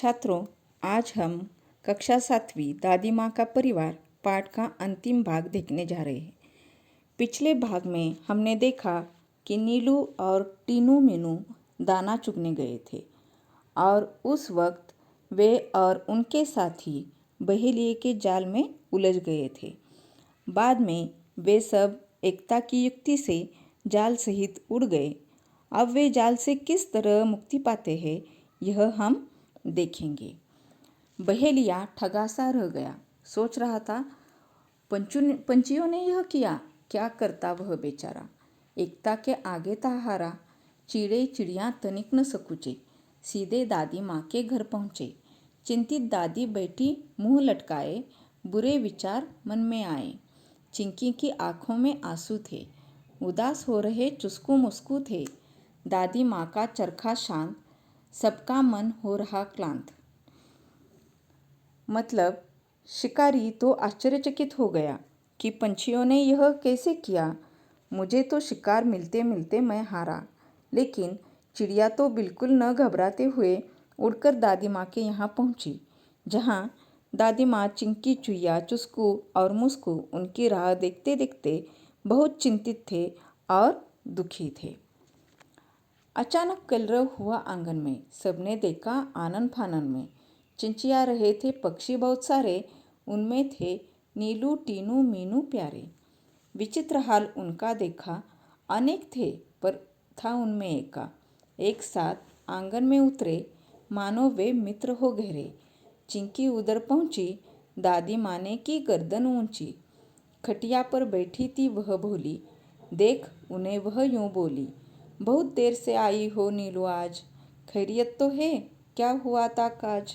छात्रों, आज हम कक्षा 7वीं दादी माँ का परिवार पाठ का अंतिम भाग देखने जा रहे हैं। पिछले भाग में हमने देखा कि नीलू और टीनू मीनू दाना चुगने गए थे और उस वक्त वे और उनके साथी बहेलिए के जाल में उलझ गए थे। बाद में वे सब एकता की युक्ति से जाल सहित उड़ गए। अब वे जाल से किस तरह मुक्ति पाते हैं, यह हम देखेंगे। बहेलिया ठगासा रह गया, सोच रहा था पंछियों ने यह किया, क्या करता वह बेचारा। एकता के आगे था हारा। चिड़े चिड़िया तनिक न सकुचे, सीधे दादी माँ के घर पहुँचे। चिंतित दादी बैठी मुंह लटकाए, बुरे विचार मन में आए। चिंकी की आंखों में आंसू थे, उदास हो रहे चुस्कू मुस्कू थे। दादी माँ का चरखा शांत, सबका मन हो रहा क्लांत। मतलब शिकारी तो आश्चर्यचकित हो गया कि पंछियों ने यह कैसे किया। मुझे तो शिकार मिलते मिलते मैं हारा। लेकिन चिड़िया तो बिल्कुल न घबराते हुए उड़कर दादी माँ के यहाँ पहुँची, जहाँ दादी माँ चिंकी चुईया चुस्कू और मुस्कू उनकी राह देखते देखते बहुत चिंतित थे और दुखी थे। अचानक कलरव हुआ आंगन में। सबने देखा आनन फानन में चिंचिया रहे थे पक्षी बहुत सारे। उनमें थे नीलू टीनू मीनू प्यारे। विचित्र हाल उनका देखा, अनेक थे पर था उनमें एका। एक साथ आंगन में उतरे, मानो वे मित्र हो गहरे। चिंकी उधर पहुंची, दादी माँ ने की गर्दन ऊंची। खटिया पर बैठी थी वह भोली, देख उन्हें वह यूं बोली, बहुत देर से आई हो नीलू आज, खैरियत तो है, क्या हुआ था काज।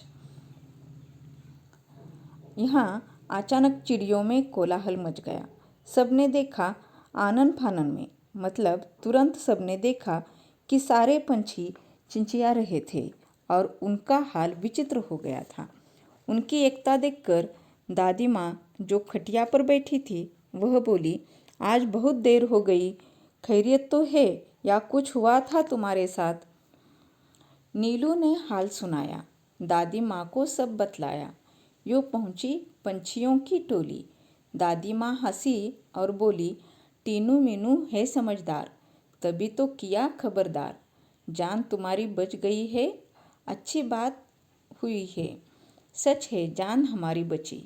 यहाँ अचानक चिड़ियों में कोलाहल मच गया। सबने देखा आनन फानन में, मतलब तुरंत सबने देखा कि सारे पंछी चिंचिया रहे थे और उनका हाल विचित्र हो गया था। उनकी एकता देखकर दादी माँ जो खटिया पर बैठी थी वह बोली, आज बहुत देर हो गई, खैरियत तो है या कुछ हुआ था तुम्हारे साथ। नीलू ने हाल सुनाया, दादी माँ को सब बतलाया। यूँ पहुँची पंछियों की टोली। दादी माँ हंसी और बोली, टीनू मीनू है समझदार, तभी तो किया खबरदार। जान तुम्हारी बच गई है, अच्छी बात हुई है। सच है जान हमारी बची,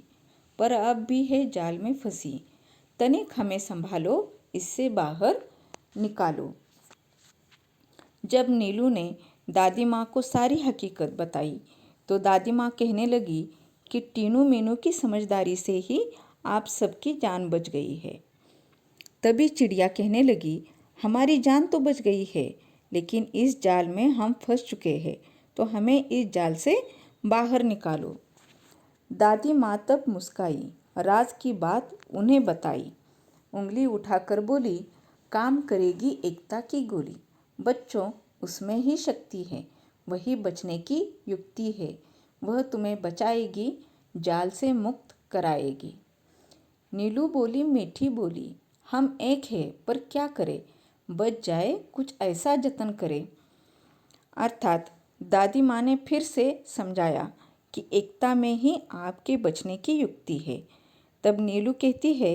पर अब भी है जाल में फंसी। तनिक हमें संभालो, इससे बाहर निकालो। जब नीलू ने दादी माँ को सारी हकीकत बताई तो दादी माँ कहने लगी कि टीनू मीनू की समझदारी से ही आप सबकी जान बच गई है। तभी चिड़िया कहने लगी, हमारी जान तो बच गई है, लेकिन इस जाल में हम फंस चुके हैं, तो हमें इस जाल से बाहर निकालो। दादी माँ तब मुस्काई, राज की बात उन्हें बताई। उंगली उठाकर बोली, काम करेगी एकता की गोली। बच्चों, उसमें ही शक्ति है, वही बचने की युक्ति है। वह तुम्हें बचाएगी, जाल से मुक्त कराएगी। नीलू बोली मीठी बोली, हम एक हैं, पर क्या करें, बच जाए कुछ ऐसा जतन करें। अर्थात दादी माँ ने फिर से समझाया कि एकता में ही आपके बचने की युक्ति है। तब नीलू कहती है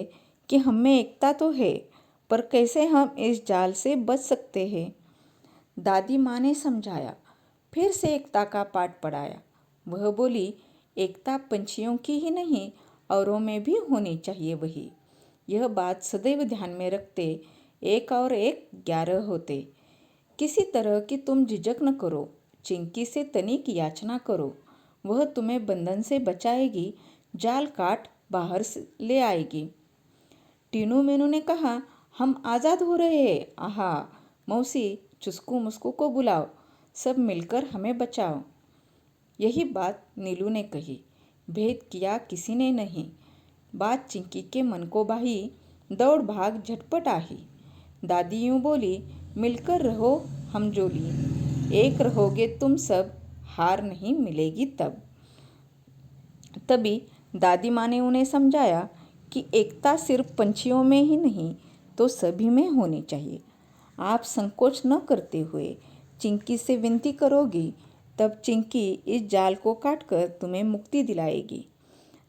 कि हम में एकता तो है, पर कैसे हम इस जाल से बच सकते हैं। दादी माँ ने समझाया, फिर से एकता का पाठ पढ़ाया। वह बोली, एकता पंछियों की ही नहीं, औरों में भी होनी चाहिए वही। यह बात सदैव ध्यान में रखते, 1 और 1 11 होते। किसी तरह की तुम झिझक न करो, चिंकी से तनिक याचना करो, वह तुम्हें बंधन से बचाएगी, जाल काट बाहर से ले आएगी। टीनू मीनू ने कहा, हम आज़ाद हो रहे हैं, आहा। मौसी, चुस्कू मुस्कू को बुलाओ, सब मिलकर हमें बचाओ। यही बात नीलू ने कही, भेद किया किसी ने नहीं। बात चिंकी के मन को भाई, दौड़ भाग झटपट आही। दादी यूँ बोली, मिलकर रहो हम जोली, एक रहोगे तुम सब, हार नहीं मिलेगी तब। तभी दादी माँ ने उन्हें समझाया कि एकता सिर्फ पंछियों में ही नहीं तो सभी में होनी चाहिए। आप संकोच न करते हुए चिंकी से विनती करोगी, तब चिंकी इस जाल को काटकर तुम्हें मुक्ति दिलाएगी।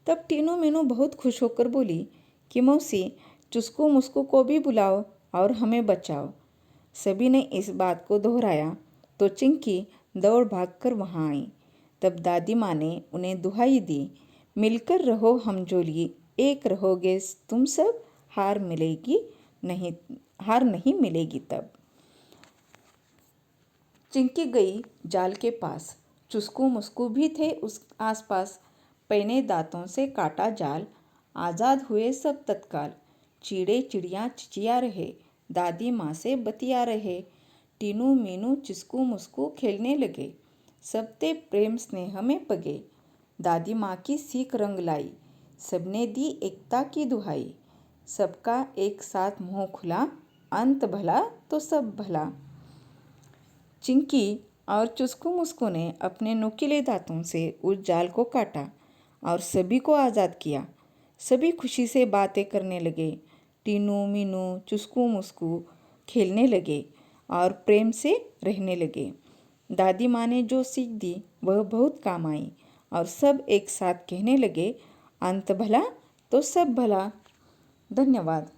तब टीनू मीनू बहुत खुश होकर बोली कि मौसी, चुस्कू मुस्कू को भी बुलाओ और हमें बचाओ। सभी ने इस बात को दोहराया तो चिंकी दौड़ भागकर वहाँ आई। तब दादी माँ ने उन्हें दुहाई दी, मिलकर रहो हम जोली, एक रहोगे तुम सब, हार नहीं मिलेगी तब। चिंकी गई जाल के पास। चुस्कू मुस्कू भी थे उस आसपास। पैने दांतों से काटा जाल, आज़ाद हुए सब तत्काल। चिड़े चिड़ियाँ चिचिया रहे, दादी माँ से बतिया रहे। टीनू मीनू चिस्कू मुस्कू खेलने लगे, सबते प्रेम स्नेह में पगे। दादी माँ की सीख रंग लाई, सबने दी एकता की दुहाई। सबका एक साथ मुँह खुला, अंत भला तो सब भला। चिंकी और चुस्कू मुस्कू ने अपने नुकीले दांतों से उस जाल को काटा और सभी को आज़ाद किया। सभी खुशी से बातें करने लगे। टीनू मीनू चुस्कू मुस्कू खेलने लगे और प्रेम से रहने लगे। दादी माँ ने जो सीख दी वह बहुत काम आई और सब एक साथ कहने लगे, अंत भला तो सब भला। धन्यवाद।